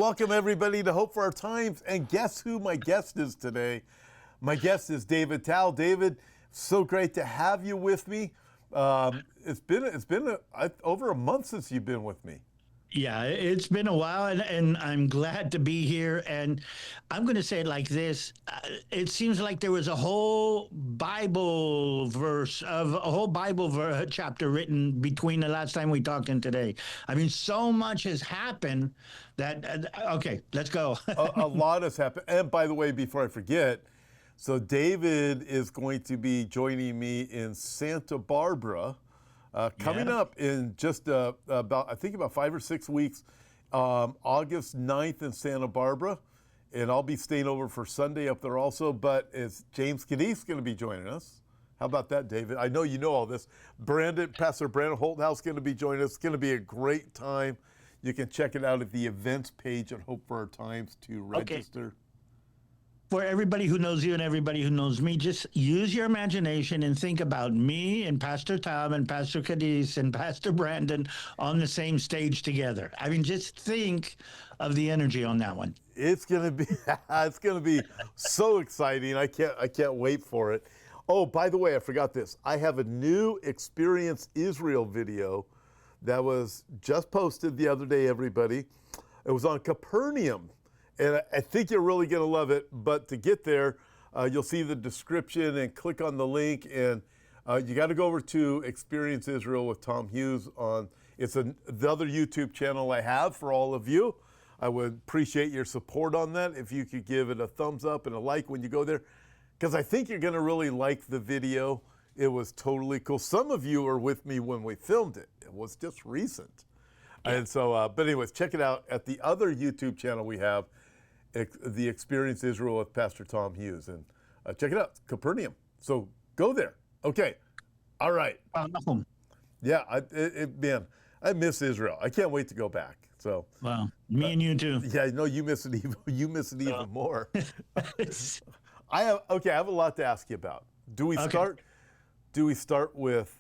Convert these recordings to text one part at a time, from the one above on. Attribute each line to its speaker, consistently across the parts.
Speaker 1: welcome everybody to Hope for Our Times. And guess who my guest is today? My guest is David Tal. David, so great to have you with me. It's been over a month since you've been with me.
Speaker 2: Yeah, it's been a while, and I'm glad to be here. And I'm going to say it like this. It seems like there was a whole Bible chapter written between the last time we talked and today. I mean, so much has happened that, okay, let's go.
Speaker 1: A lot has happened. And by the way, before I forget, so David is going to be joining me in Santa Barbara. Coming up in just about 5 or 6 weeks, August 9th in Santa Barbara. And I'll be staying over for Sunday up there also, but it's James Cadiz going to be joining us. How about that, David? I know you know all this. Pastor Brandon Holthouse is going to be joining us. It's going to be a great time. You can check it out at the events page at Hope for Our Times to register.
Speaker 2: Okay. For everybody who knows you and everybody who knows me, just use your imagination and think about me and Pastor Tom and Pastor Cadiz and Pastor Brandon on the same stage together. I mean, just think of the energy on that one.
Speaker 1: It's gonna be so exciting. I can't wait for it. Oh, by the way, I forgot this. I have a new Experience Israel video that was just posted the other day, everybody. It was on Capernaum. And I think you're really going to love it. But to get there, you'll see the description and click on the link. And you got to go over to Experience Israel with Tom Hughes the other YouTube channel I have for all of you. I would appreciate your support on that. If you could give it a thumbs up and a like when you go there, because I think you're going to really like the video. It was totally cool. Some of you were with me when we filmed it. It was just recent. Yeah. And so, but anyways, check it out at the other YouTube channel we have, the Experience Israel with Pastor Tom Hughes, and check it out, Capernaum. So go there. Okay, all right. Yeah, man, I miss Israel. I can't wait to go back. So.
Speaker 2: Well, me and you too.
Speaker 1: Yeah, no, you miss it even more. I have a lot to ask you about. Do we start with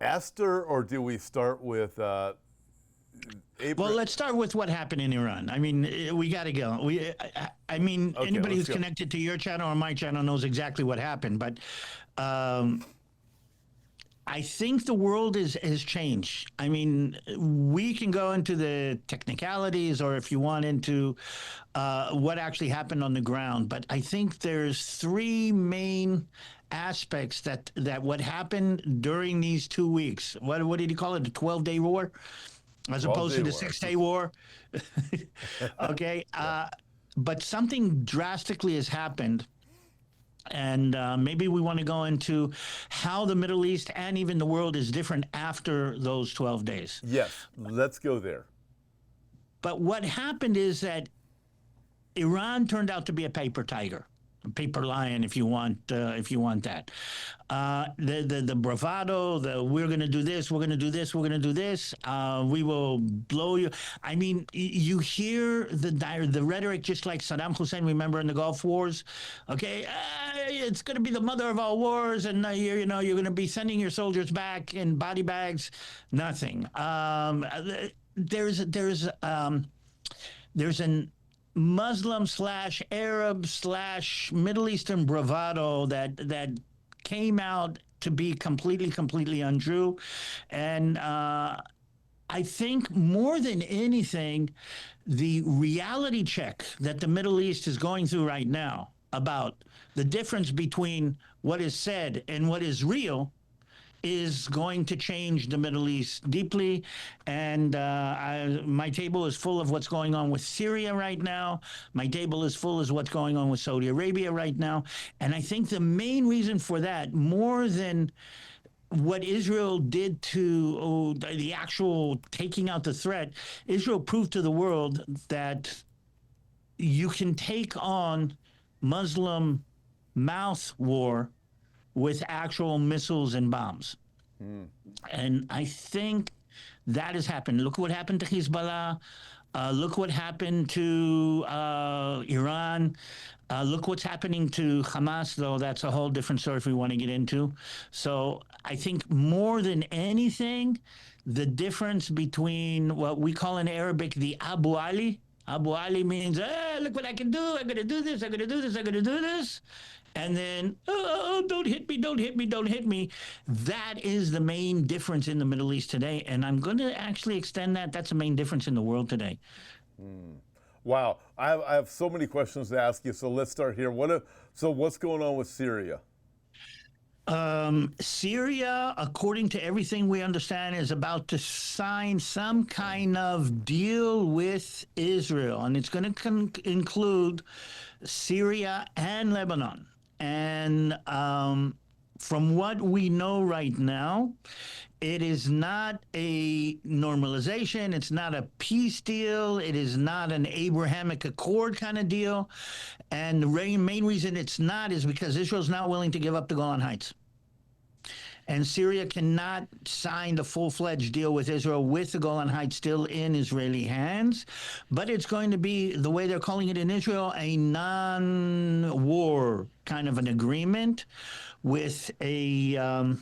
Speaker 1: Esther, or do we start with?
Speaker 2: Well, let's start with what happened in Iran. I mean, we got to go. Anybody who's connected to your channel or my channel knows exactly what happened. But I think the world has changed. I mean, we can go into the technicalities, or if you want, into what actually happened on the ground. But I think there's three main aspects that what happened during these 2 weeks. What did he call it? The 12-day war? As opposed to the 6-day war. Okay. But something drastically has happened. And maybe we want to go into how the Middle East and even the world is different after those 12 days.
Speaker 1: Yes, let's go there.
Speaker 2: But what happened is that Iran turned out to be a paper tiger. Paper lion, if you want that. The bravado, we're going to do this, we're going to do this, we're going to do this. We will blow you. I mean, you hear the rhetoric just like Saddam Hussein. Remember in the Gulf Wars? Okay, it's going to be the mother of all wars, and you're going to be sending your soldiers back in body bags. Nothing. There's an Muslim/Arab/Middle Eastern bravado that came out to be completely untrue. And I think more than anything, the reality check that the Middle East is going through right now about the difference between what is said and what is real is going to change the Middle East deeply. And my table is full of what's going on with Syria right now. My table is full of what's going on with Saudi Arabia right now. And I think the main reason for that, more than what Israel did to the actual taking out the threat, Israel proved to the world that you can take on Muslim mouth war with actual missiles and bombs. And I think that has happened. Look what happened to Hezbollah. Look what happened to Iran. Look what's happening to Hamas, though that's a whole different story if we want to get into. So I think more than anything, the difference between what we call in Arabic the Abu Ali. Abu Ali means, look what I can do. I'm going to do this. I'm going to do this. I'm going to do this. And then, don't hit me, don't hit me, don't hit me. That is the main difference in the Middle East today. And I'm going to actually extend that. That's the main difference in the world today.
Speaker 1: Wow, I have so many questions to ask you. So let's start here. So what's going on with Syria?
Speaker 2: Syria, according to everything we understand, is about to sign some kind of deal with Israel, and it's going to include Syria and Lebanon. And from what we know right now, it is not a normalization. It's not a peace deal. It is not an Abrahamic Accord kind of deal. And the main reason it's not is because Israel's not willing to give up the Golan Heights. And Syria cannot sign the full-fledged deal with Israel with the Golan Heights still in Israeli hands. But it's going to be, the way they're calling it in Israel, a non-war kind of an agreement with a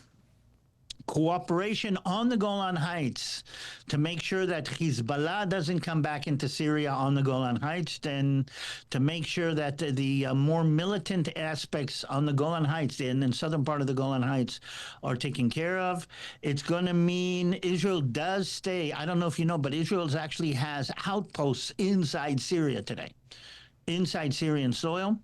Speaker 2: cooperation on the Golan Heights to make sure that Hezbollah doesn't come back into Syria on the Golan Heights, and to make sure that the more militant aspects on the Golan Heights, in the southern part of the Golan Heights, are taken care of. It's going to mean Israel does stay. I don't know if you know, but Israel actually has outposts inside Syria today, inside Syrian soil.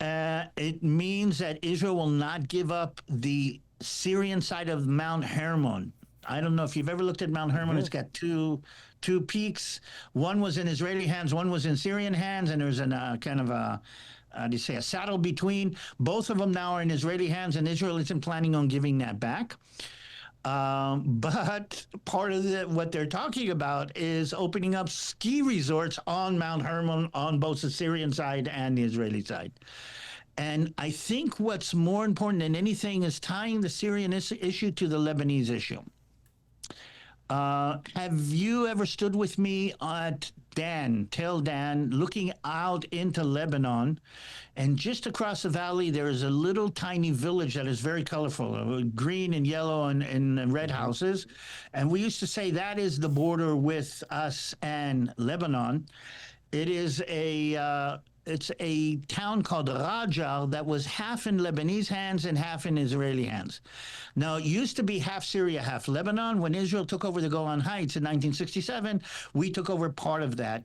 Speaker 2: It means that Israel will not give up the Syrian side of Mount Hermon. I don't know if you've ever looked at Mount Hermon. It's got two peaks. One was in Israeli hands, one was in Syrian hands, and there's a kind of a a saddle between. Both of them now are in Israeli hands, and Israel isn't planning on giving that back. But part of what they're talking about is opening up ski resorts on Mount Hermon on both the Syrian side and the Israeli side. And I think what's more important than anything is tying the Syrian issue to the Lebanese issue. Have you ever stood with me at Tel Dan, looking out into Lebanon, and just across the valley there is a little tiny village that is very colorful, green and yellow and red houses, and we used to say that is the border with us and Lebanon. It is it's a town called Rajar that was half in Lebanese hands and half in Israeli hands. Now, it used to be half Syria, half Lebanon. When Israel took over the Golan Heights in 1967, we took over part of that.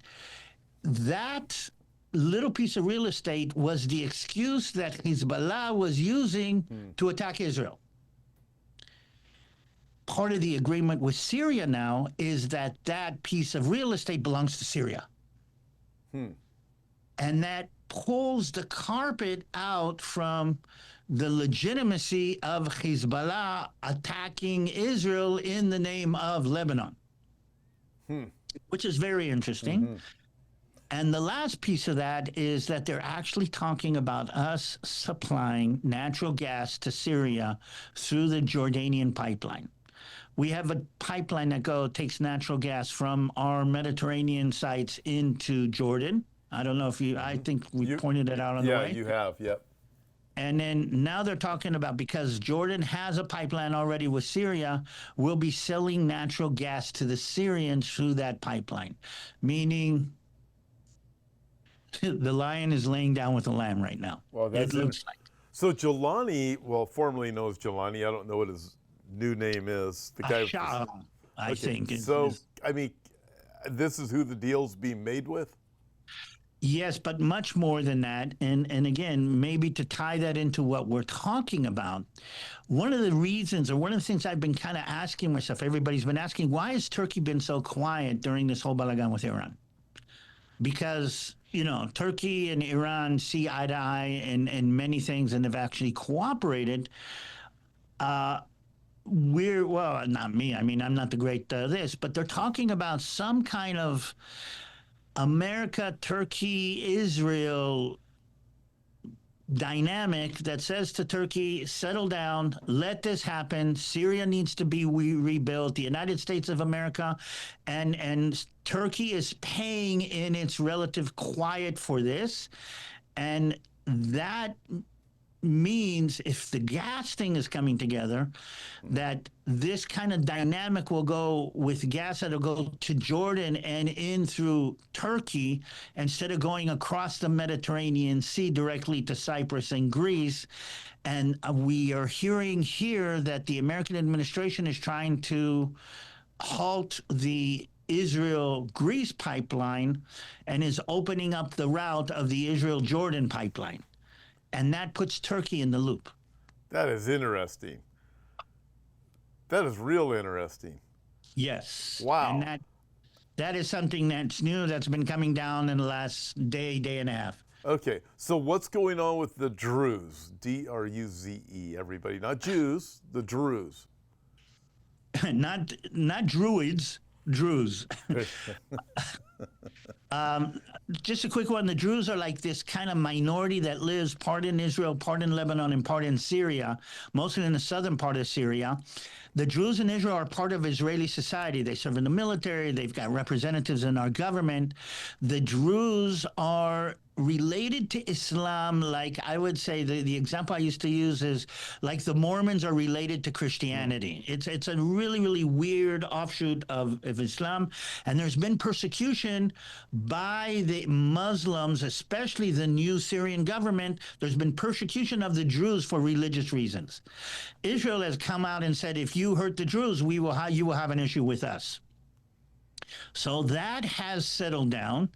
Speaker 2: That little piece of real estate was the excuse that Hezbollah was using to attack Israel. Part of the agreement with Syria now is that that piece of real estate belongs to Syria. And that pulls the carpet out from the legitimacy of Hezbollah attacking Israel in the name of Lebanon, which is very interesting. And the last piece of that is that they're actually talking about us supplying natural gas to Syria through the Jordanian pipeline. We have a pipeline that takes natural gas from our Mediterranean sites into Jordan. I don't know if I think we pointed it out on the way.
Speaker 1: Yeah, you have, yep.
Speaker 2: And then now they're talking about, because Jordan has a pipeline already with Syria, we'll be selling natural gas to the Syrians through that pipeline, meaning the lion is laying down with the lamb right now.
Speaker 1: Well, that's it. Looks like. So Jelani, well, formerly known as Jelani, I don't know what his new name is. The guy.
Speaker 2: I think.
Speaker 1: So, I mean, this is who the deal's being made with?
Speaker 2: Yes, but much more than that. And again, maybe to tie that into what we're talking about, one of the reasons, or one of the things I've been kind of asking myself, everybody's been asking, why has Turkey been so quiet during this whole balagan with Iran? Because, you know, Turkey and Iran see eye to eye in many things and have actually cooperated. Well, not me. I mean, I'm not the great this, but they're talking about some kind of America, Turkey, Israel dynamic that says to Turkey, settle down, let this happen. Syria needs to be rebuilt. The United States of America and Turkey is paying in its relative quiet for this. And that means, if the gas thing is coming together, that this kind of dynamic will go with gas that'll go to Jordan and in through Turkey instead of going across the Mediterranean Sea directly to Cyprus and Greece. And we are hearing here that the American administration is trying to halt the Israel-Greece pipeline and is opening up the route of the Israel-Jordan pipeline. And that puts Turkey in the loop.
Speaker 1: That is interesting. That is real interesting.
Speaker 2: Yes.
Speaker 1: Wow.
Speaker 2: And that is something that's new, that's been coming down in the last day and a half.
Speaker 1: Okay, so what's going on with the Druze? D-R-U-Z-E, everybody. Not Jews, the Druze.
Speaker 2: not Druids, Druze. Just a quick one. The Druze are like this kind of minority that lives part in Israel, part in Lebanon, and part in Syria, mostly in the southern part of Syria. The Druze in Israel are part of Israeli society. They serve in the military. They've got representatives in our government. The Druze are related to Islam, like I would say the example I used to use is like the Mormons are related to Christianity. It's a really, really weird offshoot of Islam. And there's been persecution by the Muslims, especially the new Syrian government. There's been persecution of the Druze for religious reasons. Israel has come out and said, if you hurt the Druze, you will have an issue with us. So that has settled down.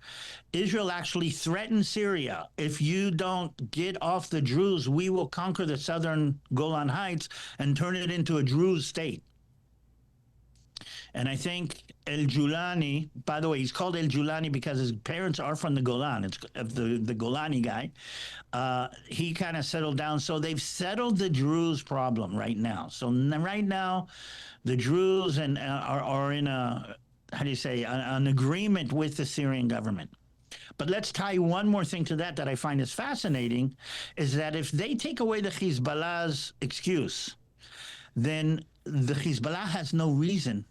Speaker 2: Israel actually threatened Syria. If you don't get off the Druze, we will conquer the southern Golan Heights and turn it into a Druze state. And I think El-Julani, by the way, he's called El-Julani because his parents are from the Golan. It's the Golani guy. He kind of settled down. So they've settled the Druze problem right now. So right now, the Druze are in a, how do you say, an agreement with the Syrian government. But let's tie one more thing to that I find is fascinating, is that if they take away the Hezbollah's excuse, then the Hezbollah has no reason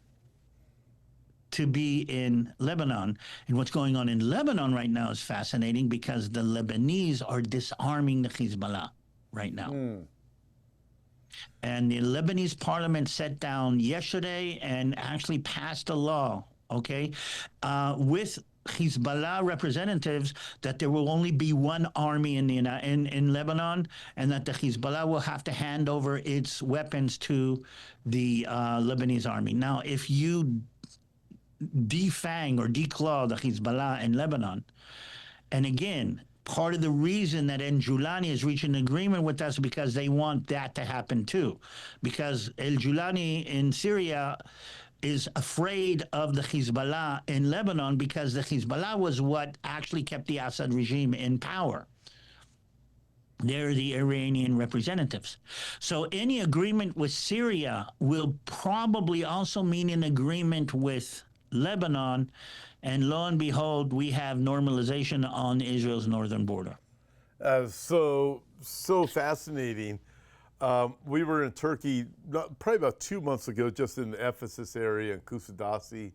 Speaker 2: to be in Lebanon. And what's going on in Lebanon right now is fascinating because the Lebanese are disarming the Hezbollah right now. And the Lebanese parliament sat down yesterday and actually passed a law, okay, with Hezbollah representatives that there will only be one army in Lebanon, and that the Hezbollah will have to hand over its weapons to the Lebanese army. Now, if you defang or declaw the Hezbollah in Lebanon, and again, part of the reason that El-Julani is reaching an agreement with us because they want that to happen too, because El-Julani in Syria is afraid of the Hezbollah in Lebanon because the Hezbollah was what actually kept the Assad regime in power. They're the Iranian representatives. So any agreement with Syria will probably also mean an agreement with Lebanon, and lo and behold, we have normalization on Israel's northern border.
Speaker 1: So fascinating. We were in Turkey probably about 2 months ago, just in the Ephesus area in Kusadasi,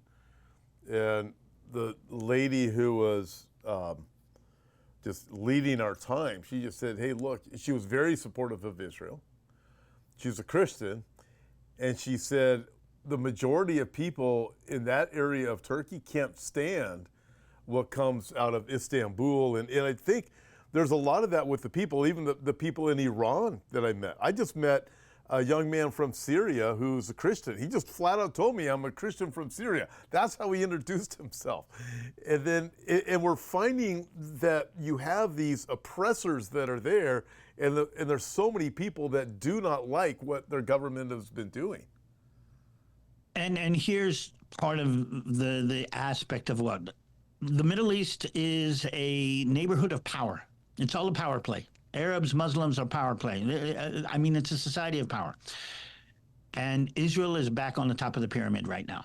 Speaker 1: and the lady who was just leading our time, she just said, hey, look, she was very supportive of Israel. She was a Christian, and she said the majority of people in that area of Turkey can't stand what comes out of Istanbul, and I think there's a lot of that with the people, even the people in Iran that I met. I just met a young man from Syria who's a Christian. He just flat out told me, I'm a Christian from Syria. That's how he introduced himself. And we're finding that you have these oppressors that are there, and there's so many people that do not like what their government has been doing.
Speaker 2: And here's part of the aspect of what the Middle East is: a neighborhood of power. It's all a power play. Arabs, Muslims are power play. I mean, it's a society of power. And Israel is back on the top of the pyramid right now.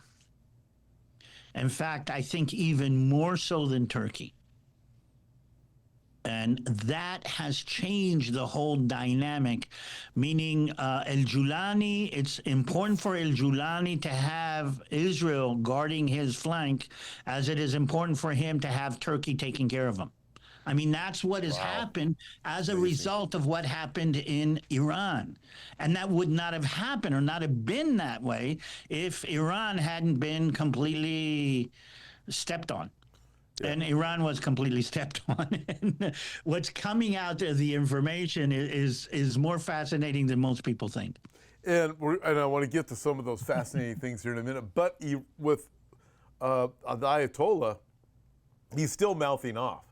Speaker 2: In fact, I think even more so than Turkey. And that has changed the whole dynamic, meaning El-Julani, it's important for El-Julani to have Israel guarding his flank as it is important for him to have Turkey taking care of him. I mean, that's what has happened as a result of what happened in Iran. And that would not have happened or not have been that way if Iran hadn't been completely stepped on. And Iran was completely stepped on. And what's coming out of the information is more fascinating than most people think.
Speaker 1: And I want to get to some of those fascinating things here in a minute. But with the Ayatollah, he's still mouthing off.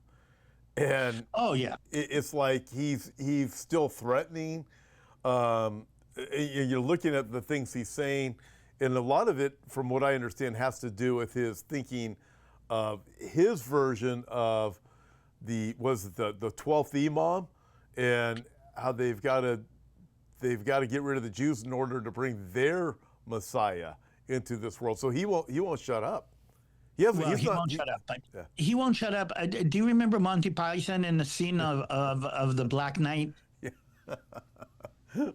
Speaker 1: And
Speaker 2: oh yeah,
Speaker 1: it's like he's still threatening. You're looking at the things he's saying, and a lot of it, from what I understand, has to do with his thinking of his version of the 12th Imam, and how they've got to get rid of the Jews in order to bring their Messiah into this world. So he won't shut up. He
Speaker 2: won't shut up. But he won't shut up. Do you remember Monty Python in the scene of the Black Knight?
Speaker 1: Yeah.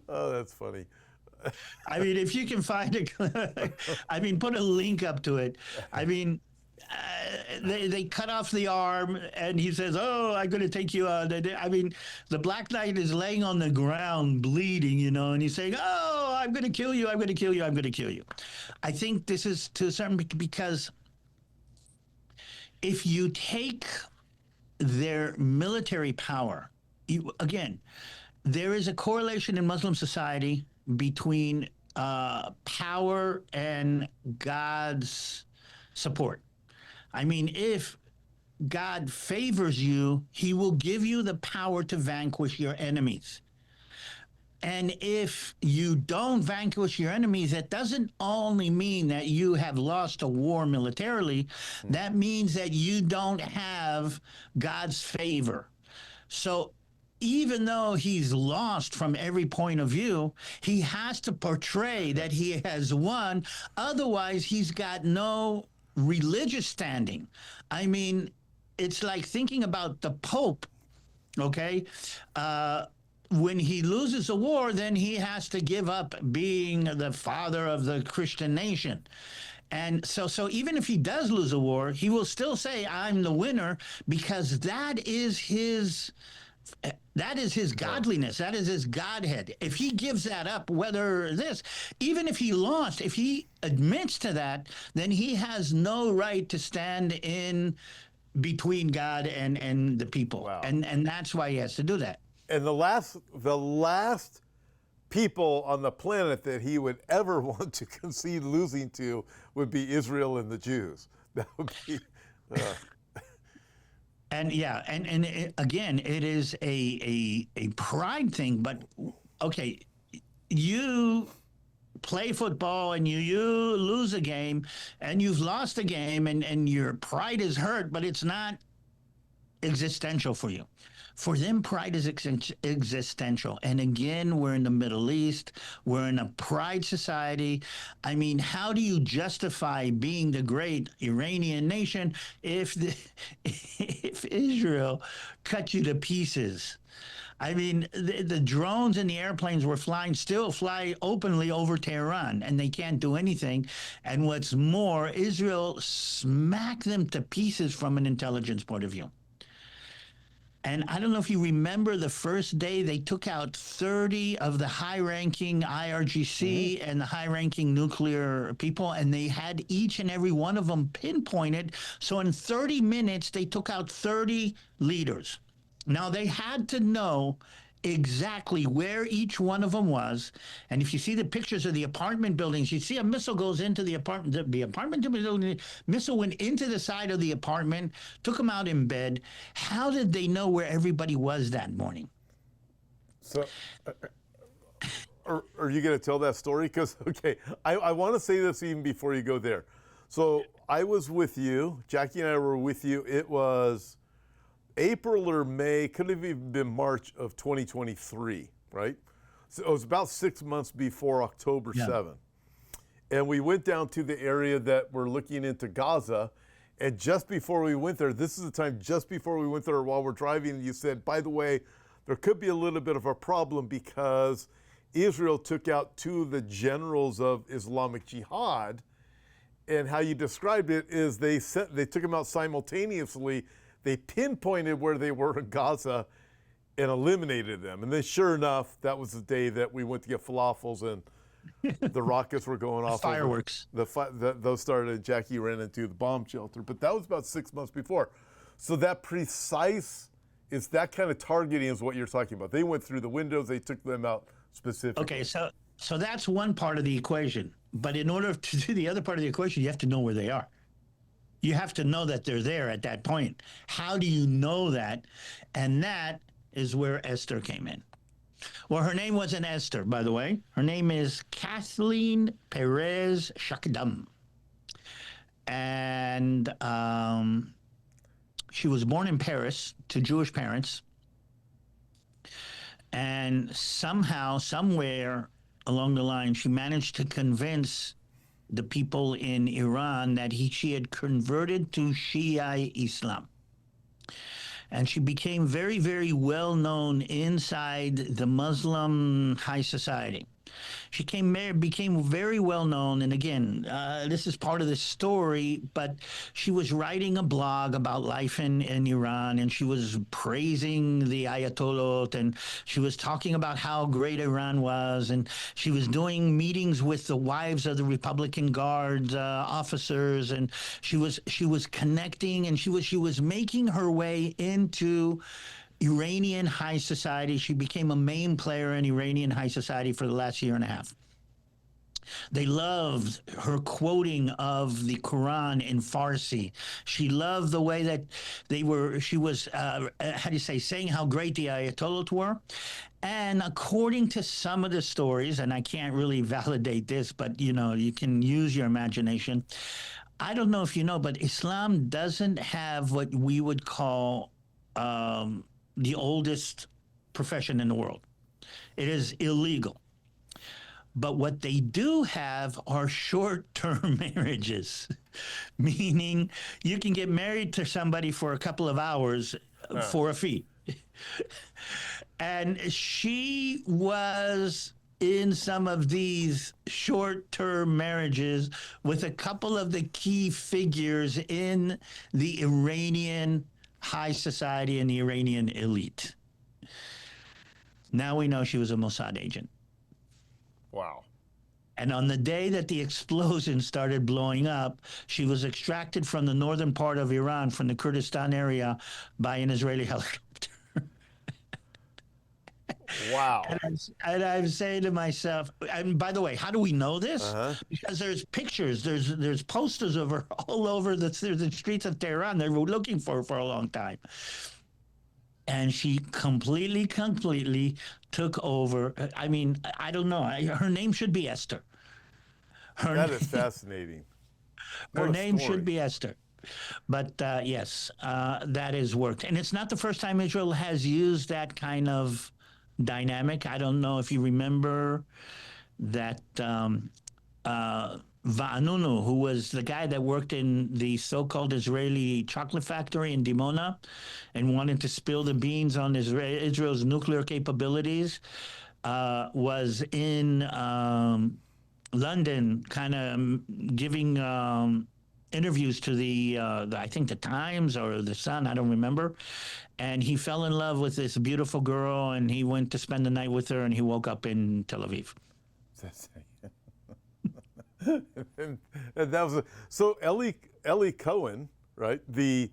Speaker 1: Oh, that's funny.
Speaker 2: I mean, if you can find it, I mean, put a link up to it. I mean, they cut off the arm, and he says, "Oh, I'm going to take you out." I mean, the Black Knight is laying on the ground, bleeding, and he's saying, "Oh, I'm going to kill you. I'm going to kill you. I'm going to kill you." I think this is to a certain because if you take their military power, again, there is a correlation in Muslim society between power and God's support. I mean, if God favors you, he will give you the power to vanquish your enemies. And if you don't vanquish your enemies, that doesn't only mean that you have lost a war militarily. That means that you don't have God's favor. So even though he's lost from every point of view, he has to portray that he has won. Otherwise, he's got no religious standing. I mean, it's like thinking about the Pope, okay? When he loses a war, then he has to give up being the father of the Christian nation. And so even if he does lose a war, he will still say, I'm the winner, because that is his godliness. That is his Godhead. If he gives that up, even if he lost, if he admits to that, then he has no right to stand in between God and the people.
Speaker 1: Wow.
Speaker 2: And that's why he has to do that.
Speaker 1: And the last people on the planet that he would ever want to concede losing to would be Israel and the Jews. That would be.
Speaker 2: And again, it is a pride thing. But okay, you play football and you lose a game, and you've lost a game, and your pride is hurt, but it's not existential for you. For them, pride is existential. And again, we're in the Middle East. We're in a pride society. I mean, how do you justify being the great Iranian nation if Israel cut you to pieces? I mean, the drones and the airplanes still fly openly over Tehran, and they can't do anything. And what's more, Israel smacked them to pieces from an intelligence point of view. And I don't know if you remember the first day they took out 30 of the high-ranking IRGC and the high-ranking nuclear people, and they had each and every one of them pinpointed. So in 30 minutes, they took out 30 leaders. Now, they had to know exactly where each one of them was. And if you see the pictures of the apartment buildings, you see a missile goes into the apartment. The apartment building, missile went into the side of the apartment, took them out in bed. How did they know where everybody was that morning?
Speaker 1: So, are you going to tell that story? Because, okay, I want to say this even before you go there. So I was with you. Jackie and I were with you. It was April or May, could have even been March of 2023, right? So it was about 6 months before October 7th. And we went down to the area that we're looking into Gaza. And just before we went there, this is the time just before we went there while we're driving, you said, by the way, there could be a little bit of a problem because Israel took out 2 of the generals of Islamic Jihad. And how you described it is they took them out simultaneously. they pinpointed where they were in Gaza and eliminated them. And then sure enough, that was the day that we went to get falafels and the rockets were going off.
Speaker 2: Fireworks.
Speaker 1: Those started, and Jackie ran into the bomb shelter. But that was about 6 months before. So that precise, it's that kind of targeting is what you're talking about. They went through the windows, they took them out specifically.
Speaker 2: Okay, so that's one part of the equation. But in order to do the other part of the equation, you have to know where they are. You have to know that they're there at that point. How do you know that? And that is where Esther came in. Well, her name wasn't Esther, by the way. Her name is Kathleen Perez Shakdam. And she was born in Paris to Jewish parents. And somehow, somewhere along the line, she managed to convince the people in Iran that she had converted to Shia Islam. And she became very, very well known inside the Muslim high society. She became very well known, and again, this is part of the story, but she was writing a blog about life in Iran, and she was praising the Ayatollah, and she was talking about how great Iran was, and she was doing meetings with the wives of the Republican Guard officers, and she was connecting, and she was making her way into Iranian high society. She became a main player in Iranian high society for the last year and a half. They loved her quoting of the Quran in Farsi. She loved the way that she was, saying how great the Ayatollahs were. And according to some of the stories, and I can't really validate this, but you can use your imagination. I don't know if you know, but Islam doesn't have what we would call the oldest profession in the world. It is illegal. But what they do have are short-term marriages, meaning you can get married to somebody for a couple of hours for a fee. And she was in some of these short-term marriages with a couple of the key figures in the Iranian high society and the Iranian elite. Now we know she was a Mossad agent.
Speaker 1: Wow.
Speaker 2: And on the day that the explosion started blowing up, she was extracted from the northern part of Iran, from the Kurdistan area, by an Israeli helicopter.
Speaker 1: Wow.
Speaker 2: And I'm saying to myself, and by the way, how do we know this? Because there's pictures, there's posters of her all over the streets of Tehran. They were looking for her for a long time. And she completely took over. I mean, I don't know. Her name should be Esther.
Speaker 1: That is fascinating.
Speaker 2: Her name should be Esther. But yes, that has worked. And it's not the first time Israel has used that kind of dynamic. I don't know if you remember that Va'anunu, who was the guy that worked in the so-called Israeli chocolate factory in Dimona and wanted to spill the beans on Israel's nuclear capabilities, was in London kind of giving interviews to I think the Times or the Sun, I don't remember. And he fell in love with this beautiful girl, and he went to spend the night with her, and he woke up in Tel Aviv.
Speaker 1: And that was so Eli Cohen, right? The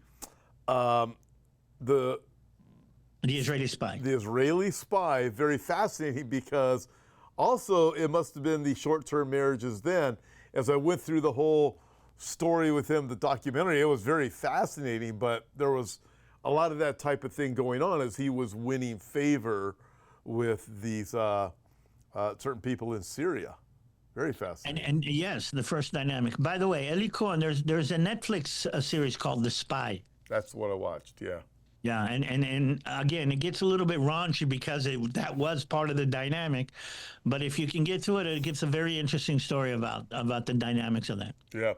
Speaker 2: Israeli spy.
Speaker 1: The Israeli spy, very fascinating, because also it must have been the short-term marriages then. As I went through the whole story with him, the documentary, it was very fascinating, but there was a lot of that type of thing going on as he was winning favor with these certain people in Syria. Very fascinating.
Speaker 2: And yes, the first dynamic. By the way, Eli Cohen, there's a Netflix series called The Spy.
Speaker 1: That's what I watched, yeah.
Speaker 2: Yeah, and again, it gets a little bit raunchy because that was part of the dynamic. But if you can get to it, it gets a very interesting story about the dynamics of that.
Speaker 1: Yeah.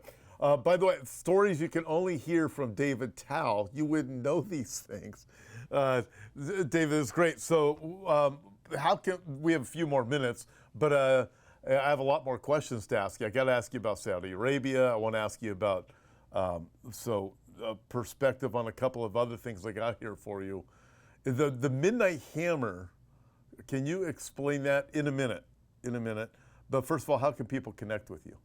Speaker 1: By the way, stories you can only hear from David Tal. You wouldn't know these things. David, is great. So how can we have a few more minutes, but I have a lot more questions to ask you. I got to ask you about Saudi Arabia. I want to ask you about, so perspective on a couple of other things I got here for you. The Midnight Hammer, can you explain that in a minute? In a minute. But first of all, how can people connect with you?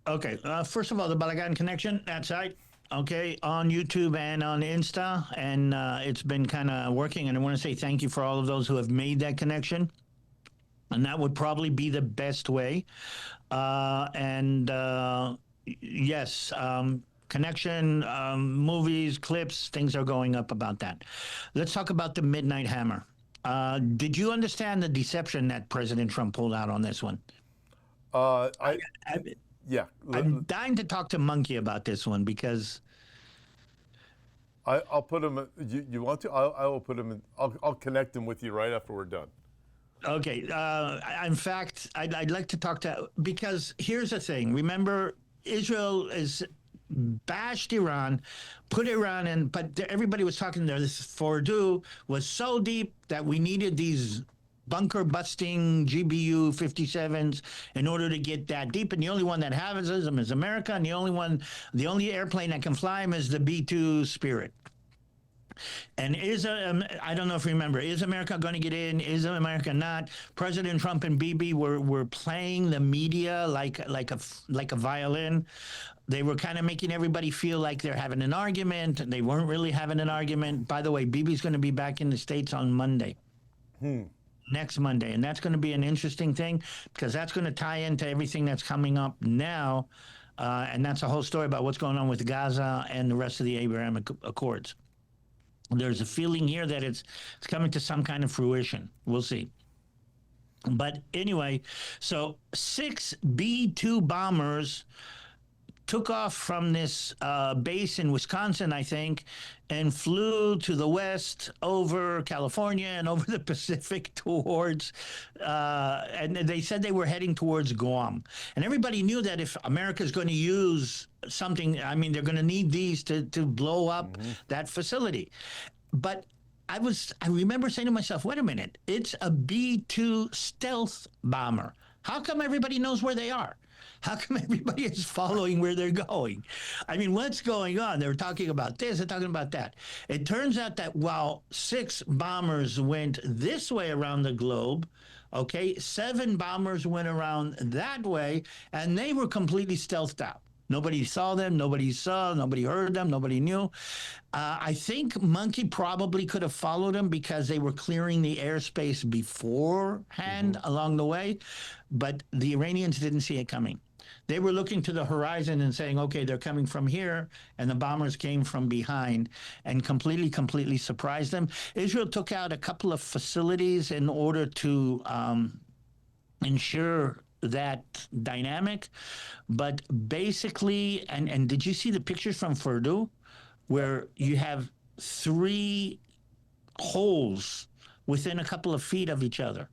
Speaker 2: Okay. First of all, the Balagan Connection, that's right. Okay, on YouTube and on Insta, and it's been kind of working. And I want to say thank you for all of those who have made that connection. And that would probably be the best way. Yes, connection, movies, clips, things are going up about that. Let's talk about the Midnight Hammer. Did you understand the deception that President Trump pulled out on this one?
Speaker 1: Yeah.
Speaker 2: I'm dying to talk to Monkey about this one because
Speaker 1: I'll put him. You want to? I will put him in. I'll connect him with you right after we're done.
Speaker 2: Okay. In fact, I'd like to talk to, because here's the thing. Remember, Israel is bashed Iran, put Iran in, but everybody was talking there. This Fordow was so deep that we needed these bunker busting GBU 57s in order to get that deep. And the only one that has them is America. And the only airplane that can fly them is the B-2 Spirit. And I don't know if you remember, is America going to get in? Is America not? President Trump and Bibi were playing the media like a violin. They were kind of making everybody feel like they're having an argument. They weren't really having an argument. By the way, Bibi's going to be back in the States on Monday. Next Monday. And that's going to be an interesting thing because that's going to tie into everything that's coming up now. And that's a whole story about what's going on with Gaza and the rest of the Abrahamic Accords. There's a feeling here that it's coming to some kind of fruition. We'll see. But anyway, so 6 B-2 bombers took off from this base in Wisconsin, I think, and flew to the west over California and over the Pacific towards, and they said they were heading towards Guam. And everybody knew that if America's going to use something, I mean, they're going to need these to blow up that facility. But I remember saying to myself, wait a minute, it's a B-2 stealth bomber. How come everybody knows where they are? How come everybody is following where they're going? I mean, what's going on? They were talking about this, they're talking about that. It turns out that while 6 bombers went this way around the globe, okay, 7 bombers went around that way, and they were completely stealthed out. Nobody saw them, nobody heard them, nobody knew. I think Monkey probably could have followed them because they were clearing the airspace beforehand along the way, but the Iranians didn't see it coming. They were looking to the horizon and saying, okay, they're coming from here, and the bombers came from behind and completely surprised them. Israel took out a couple of facilities in order to ensure that dynamic, but basically, and did you see the pictures from Fordow where you have 3 holes within a couple of feet of each other?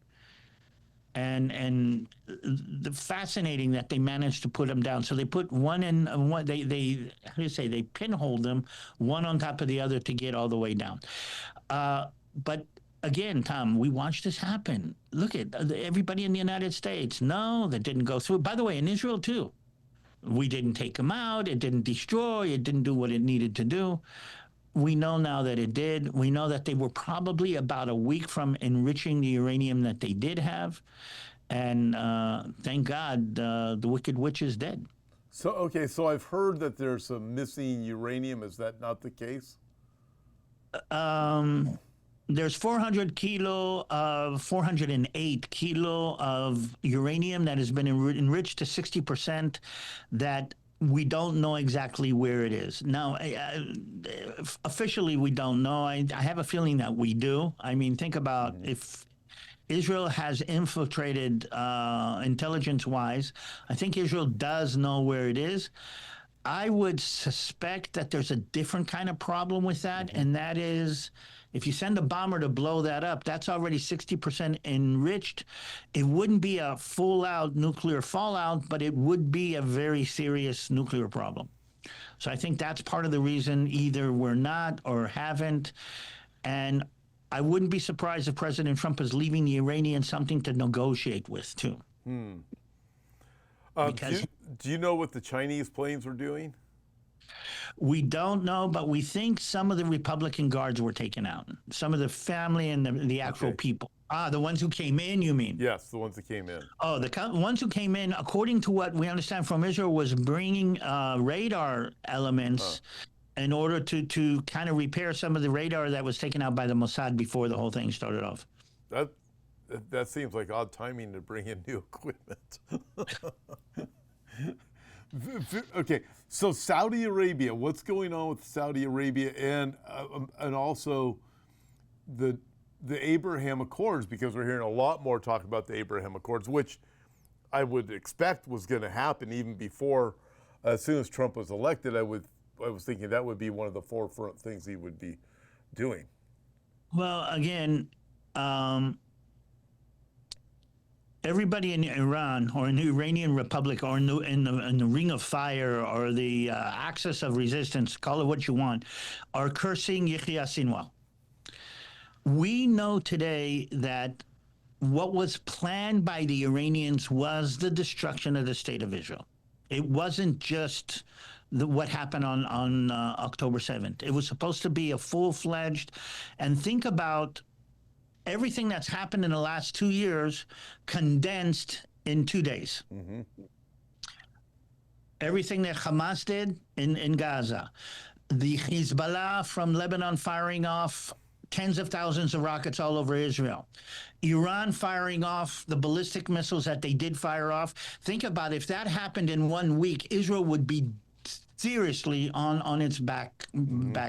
Speaker 2: And the fascinating that they managed to put them down. So they put one in one. They how do you say, they pinholed them one on top of the other to get all the way down. But again, Tom, we watched this happen. Look at everybody in the United States. No, that didn't go through. By the way, in Israel too, we didn't take them out. It didn't destroy. It didn't do what it needed to do. We know now that it did. We know that they were probably about a week from enriching the uranium that they did have. And thank God the Wicked Witch is dead.
Speaker 1: So, okay, so I've heard that there's some missing uranium. Is that not the case?
Speaker 2: There's 408 kilo of uranium that has been enriched to 60% that we don't know exactly where it is. Now, officially, we don't know. I have a feeling that we do. I mean, think about if Israel has infiltrated intelligence-wise. I think Israel does know where it is. I would suspect that there's a different kind of problem with that, and that is if you send a bomber to blow that up, that's already 60% enriched. It wouldn't be a full-out nuclear fallout, but it would be a very serious nuclear problem. So I think that's part of the reason either we're not or haven't. And I wouldn't be surprised if President Trump is leaving the Iranians something to negotiate with, too.
Speaker 1: Do you know what the Chinese planes were doing?
Speaker 2: We don't know, but we think some of the Republican guards were taken out. Some of the family and the actual
Speaker 1: Okay.
Speaker 2: people. Ah, the ones who came in, you mean?
Speaker 1: Yes, the ones that came in.
Speaker 2: Oh, ones who came in, according to what we understand from Israel, was bringing radar elements in order to kind of repair some of the radar that was taken out by the Mossad before the whole thing started off.
Speaker 1: That seems like odd timing to bring in new equipment. Okay, so Saudi Arabia, what's going on with Saudi Arabia and also the Abraham Accords, because we're hearing a lot more talk about the Abraham Accords, which I would expect was going to happen even before, as soon as Trump was elected. I was thinking that would be one of the forefront things he would be doing.
Speaker 2: Well, again, everybody in Iran or in the Iranian Republic or in the Ring of Fire or the axis of resistance, call it what you want, are cursing Yahya Sinwar. We know today that what was planned by the Iranians was the destruction of the state of Israel. It wasn't just what happened on October 7th. It was supposed to be a full-fledged, and think about everything that's happened in the last 2 years condensed in 2 days. Mm-hmm. Everything that Hamas did in Gaza, the Hezbollah from Lebanon firing off tens of thousands of rockets all over Israel, Iran firing off the ballistic missiles that they did fire off. Think about if that happened in 1 week, Israel would be seriously on its back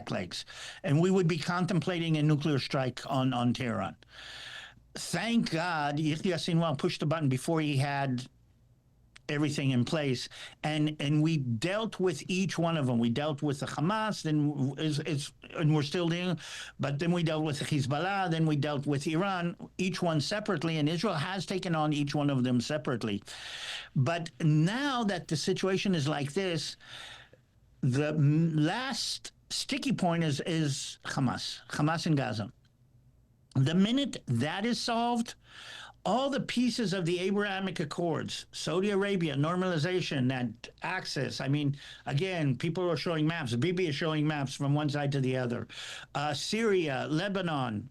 Speaker 2: legs, and we would be contemplating a nuclear strike on Tehran. Thank God Yahya Sinwar pushed the button before he had everything in place, and we dealt with each one of them. We dealt with the Hamas, and we're still dealing, but then we dealt with the Hezbollah, then we dealt with Iran, each one separately, and Israel has taken on each one of them separately. But now that the situation is like this, the last sticky point is Hamas in Gaza. The minute that is solved, all the pieces of the Abrahamic Accords, Saudi Arabia, normalization, that access. I mean, again, people are showing maps. Bibi is showing maps from one side to the other. Syria, Lebanon,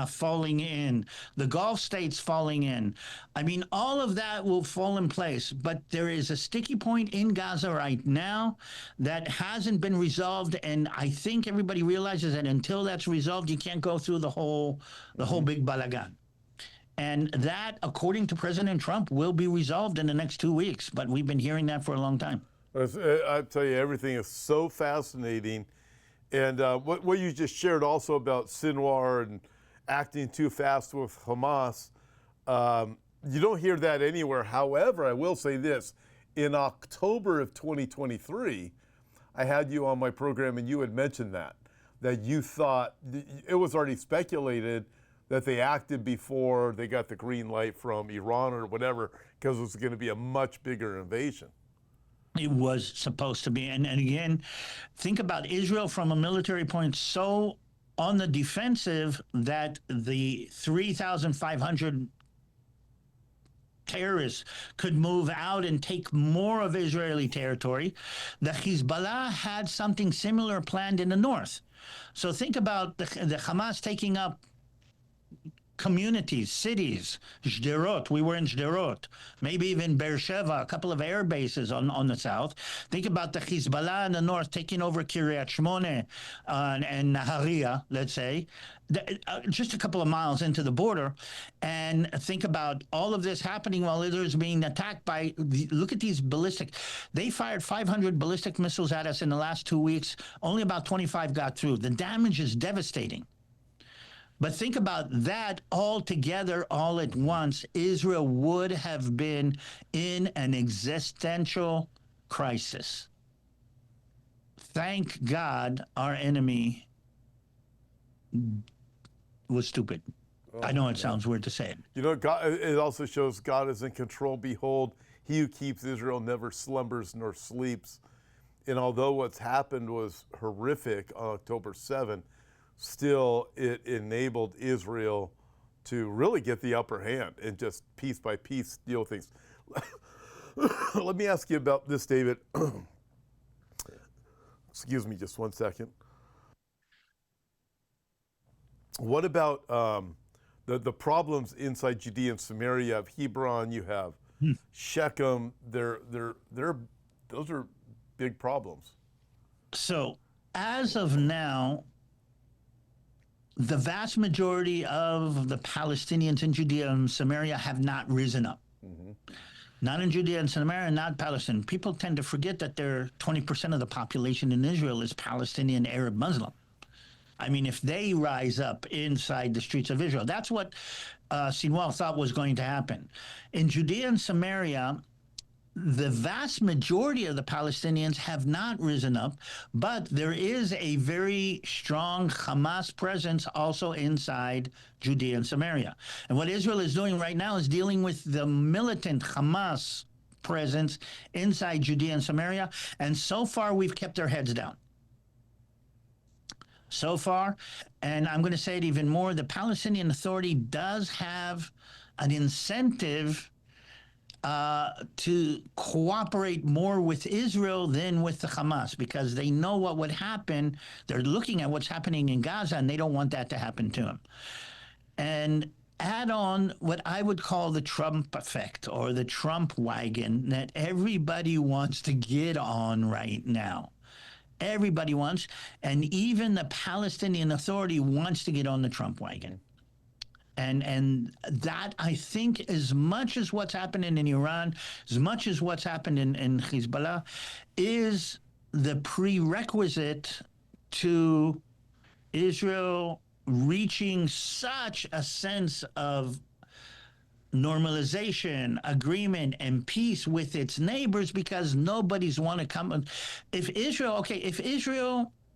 Speaker 2: falling in, the Gulf states falling in. I mean, all of that will fall in place, but there is a sticky point in Gaza right now that hasn't been resolved, and I think everybody realizes that until that's resolved, you can't go through the whole big balagan. And that, according to President Trump, will be resolved in the next 2 weeks, but we've been hearing that for a long time.
Speaker 1: I tell you, everything is so fascinating. And what you just shared also about Sinwar and acting too fast with Hamas, you don't hear that anywhere. However, I will say this. In October of 2023, I had you on my program and you had mentioned that you thought, it was already speculated that they acted before they got the green light from Iran or whatever, because it was going to be a much bigger invasion.
Speaker 2: It was supposed to be. And again, think about Israel from a military point so on the defensive that the 3,500 terrorists could move out and take more of Israeli territory. The Hezbollah had something similar planned in the north. So think about the Hamas taking up communities, cities, Sderot, we were in Sderot, maybe even Beersheba, a couple of air bases on the south. Think about the Hezbollah in the north taking over Kiryat Shmone and Nahariya, let's say, just a couple of miles into the border. And think about all of this happening while Israel is being attacked by, look at these ballistic. They fired 500 ballistic missiles at us in the last 2 weeks. Only about 25 got through. The damage is devastating. But think about that all together, all at once. Israel would have been in an existential crisis. Thank God our enemy was stupid. I know it sounds weird to say it.
Speaker 1: You know, God, it also shows God is in control. Behold, he who keeps Israel never slumbers nor sleeps. And although what's happened was horrific on October 7th, still it enabled Israel to really get the upper hand and just piece by piece deal with things. Let me ask you about this, David. Excuse me, just one second. What about the problems inside Judea and Samaria? You have Hebron, you have Shechem. Those are big problems.
Speaker 2: So, as of now, the vast majority of the Palestinians in Judea and Samaria have not risen up. Not in Judea and Samaria, not Palestine. People tend to forget that 20% of the population in Israel is Palestinian Arab Muslim. I mean, if they rise up inside the streets of Israel, that's what Sinwar thought was going to happen. In Judea and Samaria, the vast majority of the Palestinians have not risen up, but there is a very strong Hamas presence also inside Judea and Samaria. And what Israel is doing right now is dealing with the militant Hamas presence inside Judea and Samaria. And so far, we've kept our heads down. So far, and I'm going to say it even more, the Palestinian Authority does have an incentive to cooperate more with Israel than with the Hamas, because they know what would happen. They're looking at what's happening in Gaza, and they don't want that to happen to them. And add on what I would call the Trump effect, or the Trump wagon, that everybody wants to get on right now. Everybody wants, and even the Palestinian Authority wants to get on the Trump wagon. And that, I think, as much as what's happening in Iran, as much as what's happened in Hezbollah, is the prerequisite to Israel reaching such a sense of normalization, agreement, and peace with its neighbors, because nobody's want to come. If Israel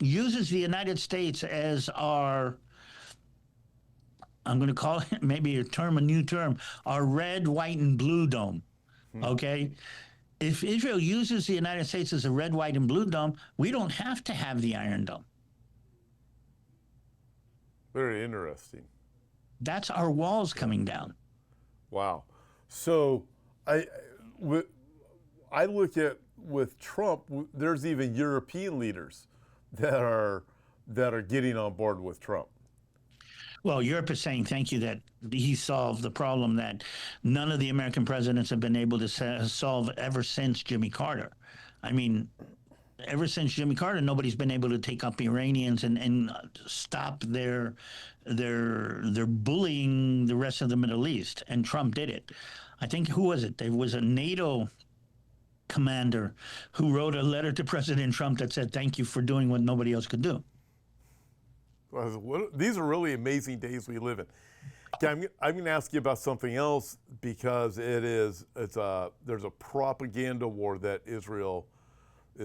Speaker 2: uses the United States as our, I'm going to call it maybe a new term, our red, white, and blue dome, okay? If Israel uses the United States as a red, white, and blue dome, we don't have to have the Iron Dome.
Speaker 1: Very interesting.
Speaker 2: That's our walls coming down.
Speaker 1: Wow. So I look at, with Trump, there's even European leaders that are getting on board with Trump.
Speaker 2: Well, Europe is saying thank you that he solved the problem that none of the American presidents have been able to solve ever since Jimmy Carter. I mean, ever since Jimmy Carter, nobody's been able to take up Iranians and stop their bullying the rest of the Middle East. And Trump did it. I think, who was it? There was a NATO commander who wrote a letter to President Trump that said, thank you for doing what nobody else could do.
Speaker 1: These are really amazing days we live in. Okay, I'm going to ask you about something else, because there's a propaganda war that Israel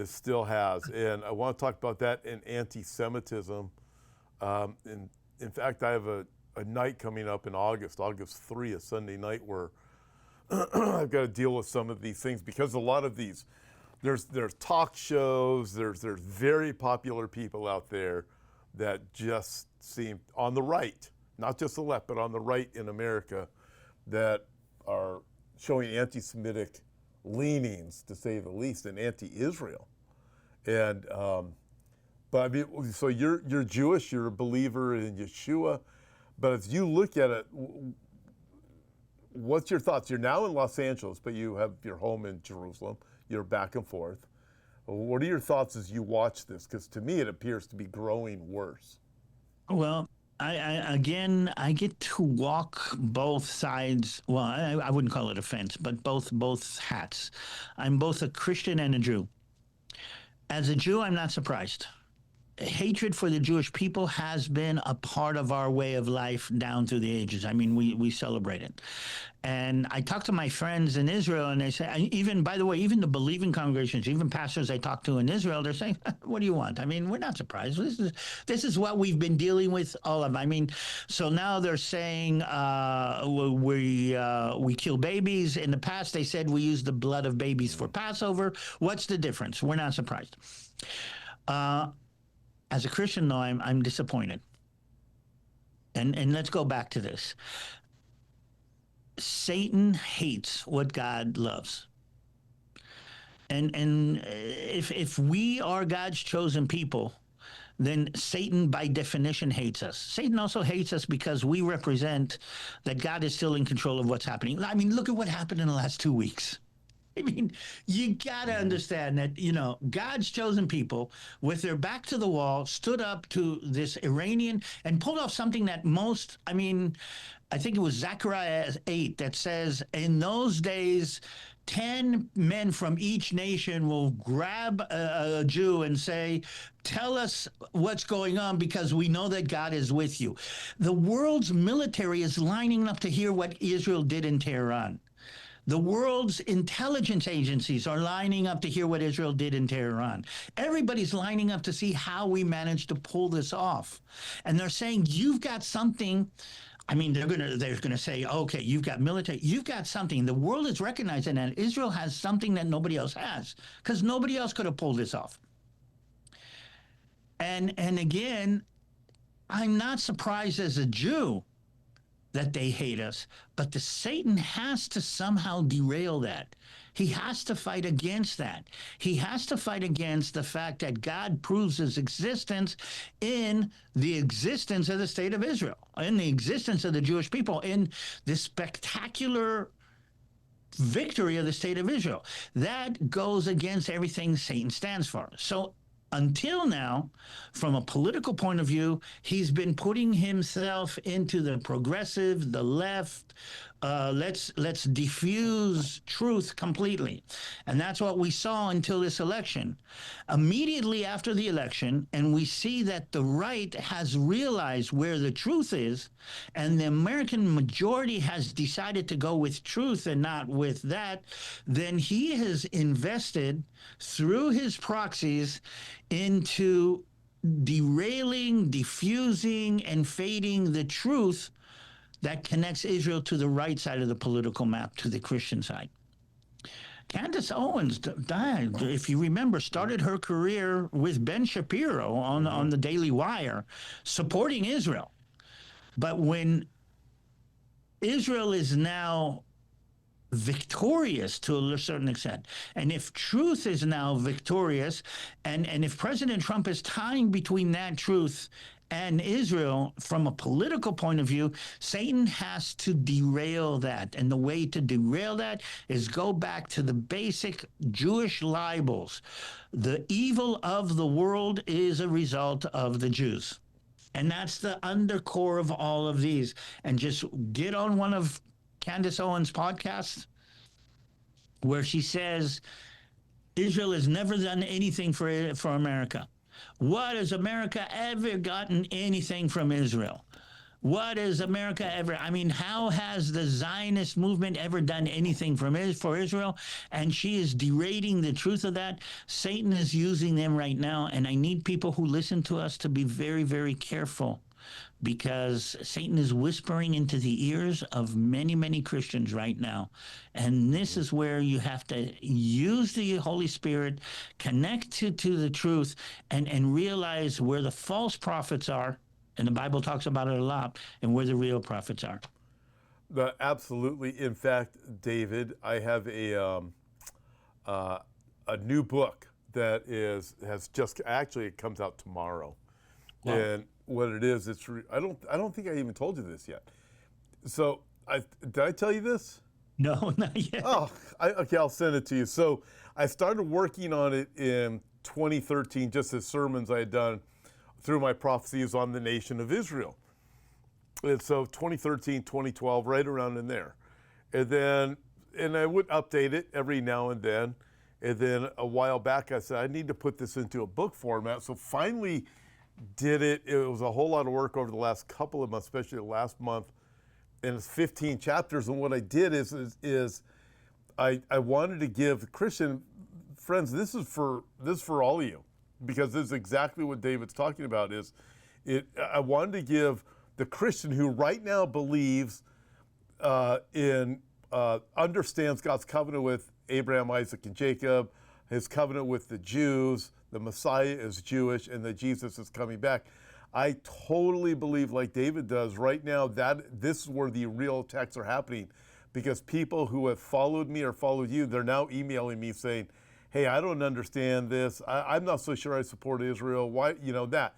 Speaker 1: still has, and I want to talk about that and anti-Semitism. In fact, I have a night coming up in August 3, a Sunday night, where I've got to deal with some of these things, because a lot of these, there's talk shows, there's very popular people out there that just seem on the right, not just the left, but on the right in America, that are showing anti-Semitic leanings, to say the least, and anti-Israel. And but I mean, so you're Jewish, you're a believer in Yeshua, but as you look at it, what's your thoughts? You're now in Los Angeles, but you have your home in Jerusalem. You're back and forth. What are your thoughts as you watch this? Because to me, it appears to be growing worse.
Speaker 2: Well, I get to walk both sides. Well, I wouldn't call it a fence, but both hats. I'm both a Christian and a Jew. As a Jew, I'm not surprised. Hatred for the Jewish people has been a part of our way of life down through the ages. I mean, we celebrate it. And I talk to my friends in Israel, and they say, even, by the way, even the believing congregations, even pastors I talk to in Israel, they're saying, what do you want? I mean, we're not surprised. This is what we've been dealing with all of. I mean, so now they're saying we kill babies. In the past, they said we use the blood of babies for Passover. What's the difference? We're not surprised. As a Christian, though, I'm disappointed. And let's go back to this. Satan hates what God loves. And if we are God's chosen people, then Satan by definition hates us. Satan also hates us because we represent that God is still in control of what's happening. I mean, look at what happened in the last 2 weeks. I mean, you got to understand that, God's chosen people, with their back to the wall, stood up to this Iranian and pulled off something that I think it was Zechariah 8 that says, in those days, 10 men from each nation will grab a Jew and say, tell us what's going on because we know that God is with you. The world's military is lining up to hear what Israel did in Tehran. The world's intelligence agencies are lining up to hear what Israel did in Tehran. Everybody's lining up to see how we managed to pull this off. And they're saying, you've got something. They're gonna say, okay, you've got military, you've got something. The world is recognizing that Israel has something that nobody else has, because nobody else could have pulled this off. And again, I'm not surprised as a Jew that they hate us, but the Satan has to somehow derail that. He has to fight against that. He has to fight against the fact that God proves his existence in the existence of the state of Israel, in the existence of the Jewish people, in the spectacular victory of the state of Israel. That goes against everything Satan stands for. So until now, from a political point of view, he's been putting himself into the progressive, the left. Let's diffuse truth completely. And that's what we saw until this election. Immediately after the election, and we see that the right has realized where the truth is, and the American majority has decided to go with truth and not with that, then he has invested through his proxies into derailing, diffusing, and fading the truth that connects Israel to the right side of the political map, to the Christian side. Candace Owens died, if you remember, started her career with Ben Shapiro on the Daily Wire, supporting Israel. But when Israel is now victorious to a certain extent, and if truth is now victorious, and if President Trump is tying between that truth and Israel from a political point of view, Satan has to derail that. And the way to derail that is go back to the basic Jewish libels. The evil of the world is a result of the Jews. And that's the undercore of all of these. And just get on one of Candace Owens' podcasts where she says, Israel has never done anything for America. What has America ever gotten anything from Israel? What has America ever, how has the Zionist movement ever done anything for Israel? And she is derating the truth of that. Satan is using them right now. And I need people who listen to us to be very, very careful, because Satan is whispering into the ears of many, many Christians right now. And this is where you have to use the Holy Spirit, connect to the truth, and realize where the false prophets are, and the Bible talks about it a lot, and where the real prophets are.
Speaker 1: Absolutely. In fact, David, I have a new book that it comes out tomorrow. Wow. And what it is, I don't think I even told you this yet. So did I tell you this?
Speaker 2: No, not yet.
Speaker 1: Oh, okay, I'll send it to you. So I started working on it in 2013, just as sermons I had done through my prophecies on the nation of Israel. And so 2013, 2012, right around in there. And I would update it every now and then. And then a while back, I said, I need to put this into a book format. So finally did it. It was a whole lot of work over the last couple of months, especially the last month. And it's 15 chapters. And what I did is I wanted to give Christian friends, this is for all of you, because this is exactly what David's talking about. I wanted to give the Christian who right now believes understands God's covenant with Abraham, Isaac, and Jacob, his covenant with the Jews, the Messiah is Jewish, and that Jesus is coming back. I totally believe, like David does, right now that this is where the real attacks are happening, because people who have followed me or followed you, they're now emailing me saying, hey, I don't understand this. I'm not so sure I support Israel. Why, that.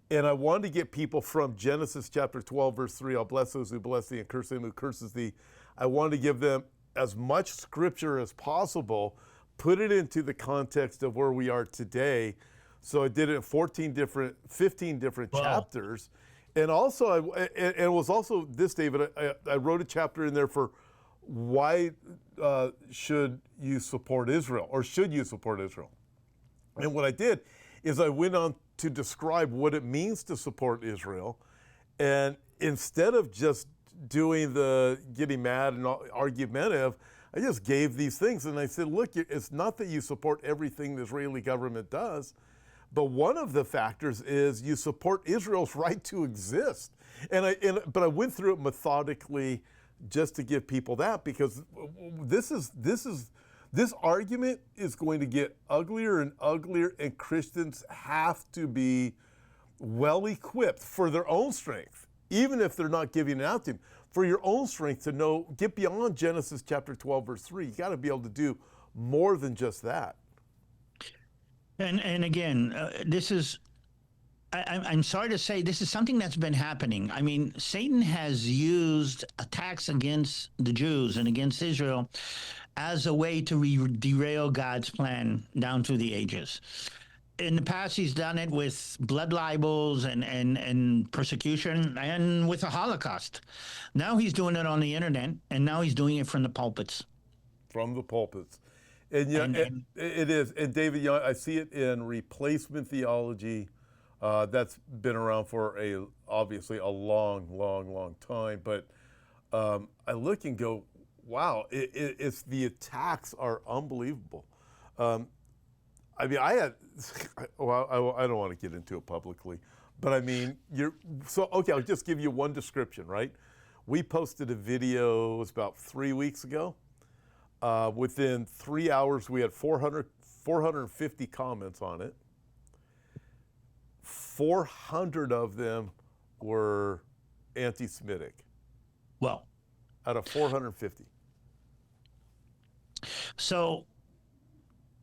Speaker 1: And I wanted to get people from Genesis chapter 12, verse 3, I'll bless those who bless thee and curse him who curses thee. I wanted to give them as much scripture as possible, put it into the context of where we are today. So I did it in 15 different
Speaker 2: Wow.
Speaker 1: chapters. And also, it was also this, David, I wrote a chapter in there for why should you support Israel, or should you support Israel? And what I did is I went on to describe what it means to support Israel. And instead of just doing the getting mad and argumentative, I just gave these things. And I said, look, it's not that you support everything the Israeli government does, but one of the factors is you support Israel's right to exist. But I went through it methodically just to give people that, because this argument is going to get uglier and uglier, and Christians have to be well equipped for their own strength, even if they're not giving it out to them, for your own strength to know, get beyond Genesis chapter 12, verse 3. You got to be able to do more than just that.
Speaker 2: And again, this is, I'm sorry to say, this is something that's been happening. I mean, Satan has used attacks against the Jews and against Israel as a way to derail God's plan down through the ages. In the past, he's done it with blood libels and persecution, and with the Holocaust. Now he's doing it on the internet, and now he's doing it from the pulpits.
Speaker 1: From the pulpits. And it is. And David, I see it in replacement theology. That's been around for obviously a long time. But I look and go, wow, it's the attacks are unbelievable. I mean, I don't want to get into it publicly, but I mean, okay, I'll just give you one description, right? We posted a video, it was about 3 weeks ago. Within 3 hours, we had 450 comments on it. 400 of them were anti-Semitic.
Speaker 2: Well,
Speaker 1: out of 450.
Speaker 2: So,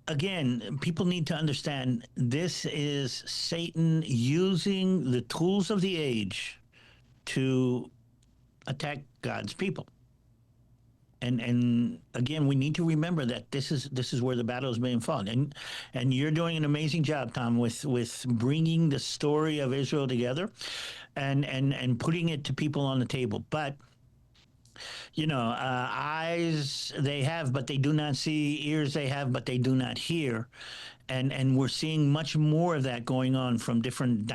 Speaker 2: again, people need to understand this is Satan using the tools of the age to attack God's people. And again, we need to remember that this is where the battle is being fought. And you're doing an amazing job, Tom, with bringing the story of Israel together and putting it to people on the table. But eyes they have, but they do not see. Ears they have, but they do not hear. And we're seeing much more of that going on from different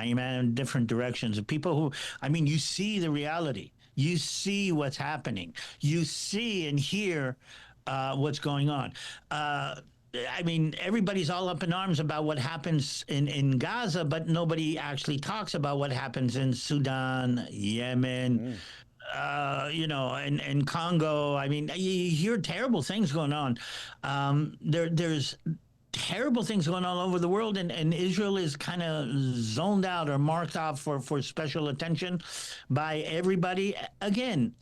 Speaker 2: directions. Of people who, I mean, you see the reality. You see what's happening. You see and hear what's going on. I mean, everybody's all up in arms about what happens in Gaza, but nobody actually talks about what happens in Sudan, Yemen, and Congo. I mean, you hear terrible things going on. There's terrible things going on all over the world, and Israel is kind of zoned out or marked off for special attention by everybody. Again,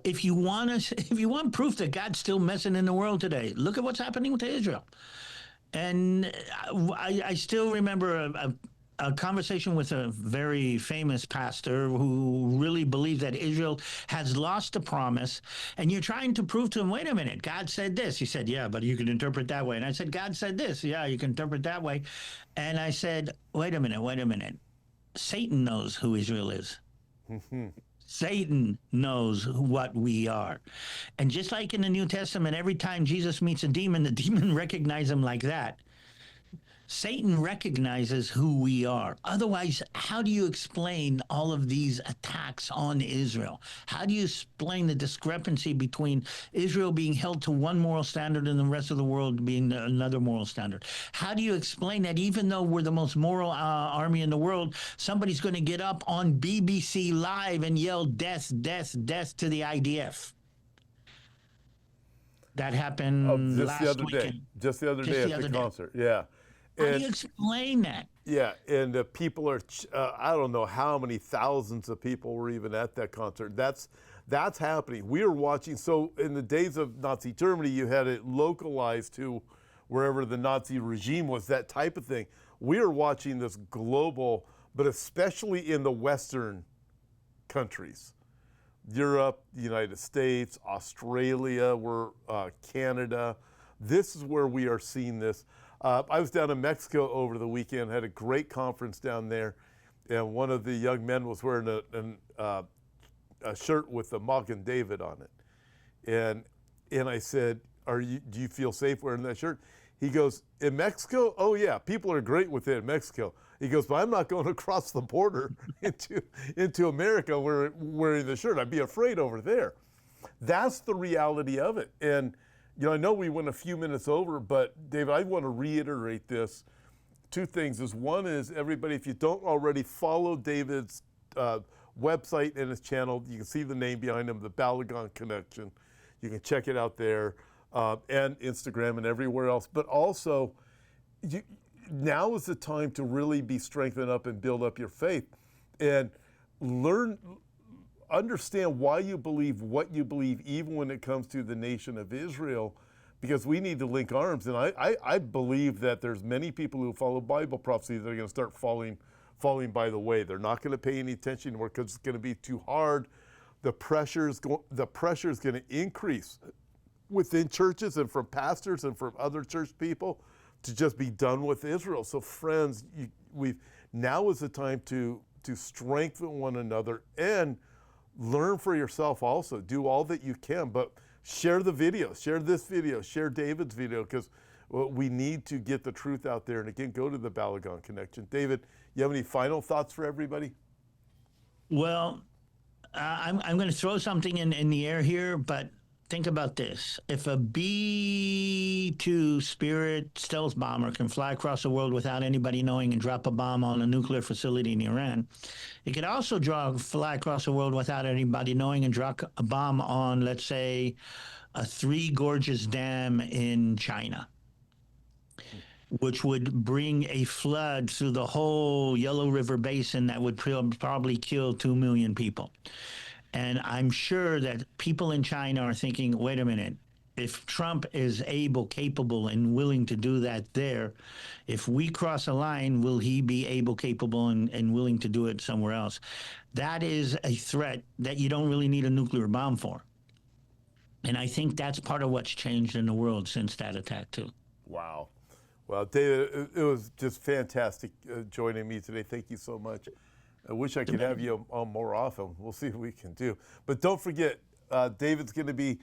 Speaker 2: if you want proof that God's still messing in the world today, look at what's happening with Israel. And I still remember a conversation with a very famous pastor who really believes that Israel has lost the promise. And you're trying to prove to him, wait a minute, God said this. He said, yeah, but you can interpret that way. And I said, God said this. Yeah, you can interpret that way. And I said, wait a minute. Satan knows who Israel is. Satan knows what we are. And just like in the New Testament, every time Jesus meets a demon, the demon recognizes him like that. Satan recognizes who we are. Otherwise, how do you explain all of these attacks on Israel? How do you explain the discrepancy between Israel being held to one moral standard and the rest of the world being another moral standard? How do you explain that even though we're the most moral army in the world, somebody's going to get up on BBC Live and yell death, death, death to the IDF? That happened last weekend.
Speaker 1: Just the other day at the concert, yeah.
Speaker 2: How do you explain that?
Speaker 1: Yeah, and people are, I don't know how many thousands of people were even at that concert. That's happening. We are watching, so in the days of Nazi Germany, you had it localized to wherever the Nazi regime was, that type of thing. We are watching this global, but especially in the Western countries, Europe, the United States, Australia, Canada. This is where we are seeing this. I was down in Mexico over the weekend, had a great conference down there, and one of the young men was wearing a shirt with the Magen David on it. And I said, do you feel safe wearing that shirt? He goes, in Mexico? Oh yeah, people are great with it in Mexico. He goes, but I'm not going across the border into America wearing the shirt. I'd be afraid over there. That's the reality of it. And I know we went a few minutes over, but David, I want to reiterate this. Two things is, one is, everybody, if you don't already follow David's website and his channel, you can see the name behind him, the Balagon Connection. You can check it out there, and Instagram and everywhere else. But also, now is the time to really be strengthened up and build up your faith and understand why you believe what you believe, even when it comes to the nation of Israel, because we need to link arms. And I believe that there's many people who follow Bible prophecy that are going to start falling by the way. They're not going to pay any attention anymore because it's going to be too hard. The pressure is going to increase within churches and from pastors and from other church people to just be done with Israel. So friends, now is the time to strengthen one another and learn for yourself also. Do all that you can, but share the video, share this video, share David's video, because we need to get the truth out there. And again, go to the Balagon Connection. David, you have any final thoughts for everybody?
Speaker 2: Well, I'm going to throw something in the air here, but think about this. If a B-2 Spirit stealth bomber can fly across the world without anybody knowing and drop a bomb on a nuclear facility in Iran, it could also fly across the world without anybody knowing and drop a bomb on, let's say, a Three Gorges Dam in China, which would bring a flood through the whole Yellow River Basin that would probably kill 2 million people. And I'm sure that people in China are thinking, wait a minute, if Trump is able, capable, and willing to do that there, if we cross a line, will he be able, capable, and willing to do it somewhere else? That is a threat that you don't really need a nuclear bomb for. And I think that's part of what's changed in the world since that attack, too.
Speaker 1: Wow. Well, David, it was just fantastic joining me today. Thank you so much. I wish I could have you on more often. We'll see what we can do. But don't forget, we're going to be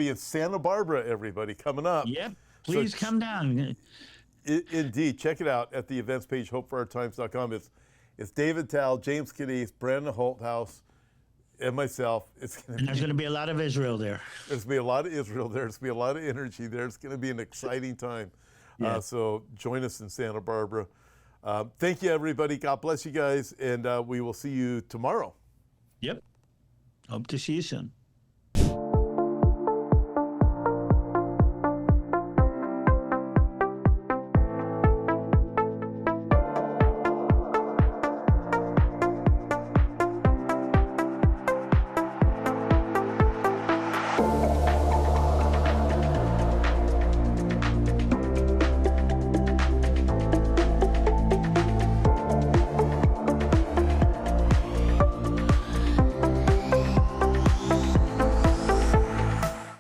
Speaker 1: in Santa Barbara, everybody, coming up.
Speaker 2: Yep, please come down.
Speaker 1: Indeed, check it out at the events page, hopeforourtimes.com. It's David Tal, James Cadiz, Brandon Holthouse, and myself. There's going to
Speaker 2: be a lot of Israel there.
Speaker 1: There's going to be a lot of Israel there. There's going to be a lot of energy there. It's going to be an exciting time. Yeah. So join us in Santa Barbara. Thank you, everybody. God bless you guys, and we will see you tomorrow.
Speaker 2: Yep. Hope to see you soon.